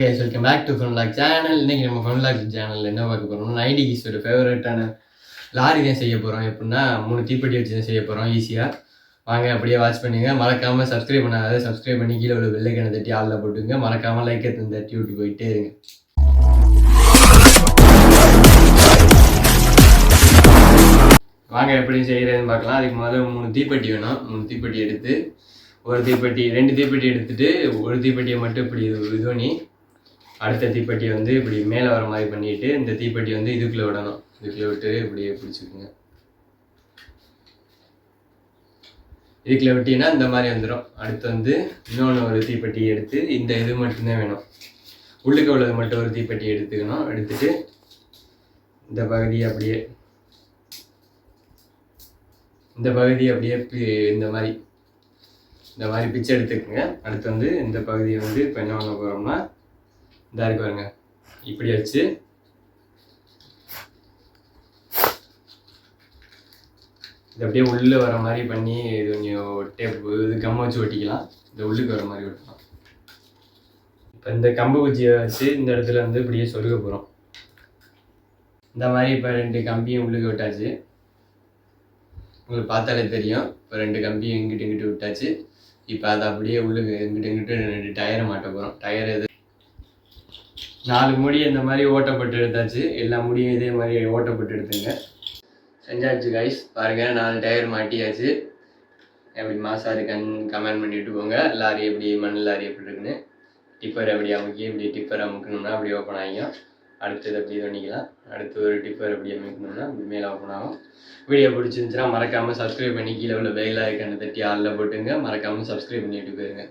Guys, welcome back to Fun Vlog channel. இன்னைக்கு நம்ம Fun Vlog channel என்ன பார்க்க போறோம்னா 90 கிட்ஸோட ஃபேவரட்டான லாரி தான் செய்ய போறோம். எப்படின்னா 3 தீப்பெட்டி வச்சு தான் செய்ய போறோம் ஈஸியா. வாங்க அப்படியே வாட்ச் பண்ணுங்க. மறக்காம சப்ஸ்கிரைப் பண்ணாத சப்ஸ்கிரைப் பண்ணி கீழே உள்ள பெல் ஐகானை தட்டி ஆல்ல போட்டுங்க. மறக்காம லைக் தட்டி விட்டு போயிட்டே இருங்க. வாங்க எப்படி செய்யறதுன்னு பார்க்கலாம். அதுக்கு முதல்ல 3 தீப்பெட்டி வேணும். 3 தீப்பெட்டி எடுத்து ஒரு தீப்பெட்டி 2 தீப்பெட்டி எடுத்துட்டு ஒரு தீப்பெட்டியை மட்டும் இப்படி இது பண்ணி அடுத்த தீப்பெட்டியை வந்து இப்படி மேலே வர மாதிரி பண்ணிட்டு இந்த தீப்பெட்டி வந்து இதுக்குள்ளே விடணும். இதுக்குள்ளே விட்டு இப்படியே பிடிச்சிக்குங்க. இதுக்குள்ளே விட்டீங்கன்னா இந்த மாதிரி வந்துடும். அடுத்து வந்து இன்னொன்று ஒரு தீப்பெட்டி எடுத்து இந்த இது மட்டும்தான் வேணும். உள்ளுக்கு உள்ளது மட்டும் ஒரு தீப்பெட்டி எடுத்துக்கணும். எடுத்துட்டு இந்த பகுதியை அப்படியே இந்த மாதிரி பிச்சை எடுத்துக்கோங்க. அடுத்து வந்து இந்த பகுதியை வந்து இப்போ என்ன பண்ண போகிறோம்னா இந்த இருக்கு பாருங்க, இப்படி வச்சு இது அப்படியே உள்ளே வர மாதிரி பண்ணி இது கொஞ்சம் டேப்பு இது கம்மை வச்சு ஒட்டிக்கலாம். இந்த உள்ளுக்கு வர மாதிரி ஒட்டலாம். இப்போ இந்த கம்பு குச்சியை வச்சு இந்த இடத்துல வந்து இப்படியே சொருக போகிறோம். இந்த மாதிரி இப்போ 2 கம்பியும் உள்ளுக்கு விட்டாச்சு. உங்களுக்கு பார்த்தாலே தெரியும். இப்போ 2 கம்பியும் இங்கிட்டு விட்டாச்சு. இப்போ அதை அப்படியே உள்ளுக்கு இங்கிட்டு 2 டயரை மாட்ட போகிறோம். டயர் எது 4 மூடி இந்த மாதிரி ஓட்டப்பட்டு எடுத்தாச்சு. எல்லா முடியும் இதே மாதிரி ஓட்டப்பட்டு எடுத்துங்க. செஞ்சாச்சு கைஸ். பாருங்கள் 4 டயர் மாட்டியாச்சு. எப்படி மாசா இருக்குன்னு கமெண்ட் பண்ணிட்டு போங்க. லாரி எப்படி மண் லாரி எப்படி இருக்குன்னு. டிப்பர் எப்படி அமுக்கி இப்படி டிப்பர் அமுக்கணும்னா அப்படி ஓப்பன் ஆகியும். அடுத்தது அப்படி பண்ணிக்கலாம். அடுத்து ஒரு டிப்பர் எப்படி அமைக்கணும்னா அப்படி மேலே ஓப்பன் ஆகும். வீடியோ பிடிச்சிருந்துச்சுன்னா மறக்காமல் சப்ஸ்கிரைப் பண்ணி கீழே உள்ள பெல் ஐகானை தட்டி ஆளில் போட்டுங்க. மறக்காமல் சப்ஸ்கிரைப் பண்ணிட்டு போயிருங்க.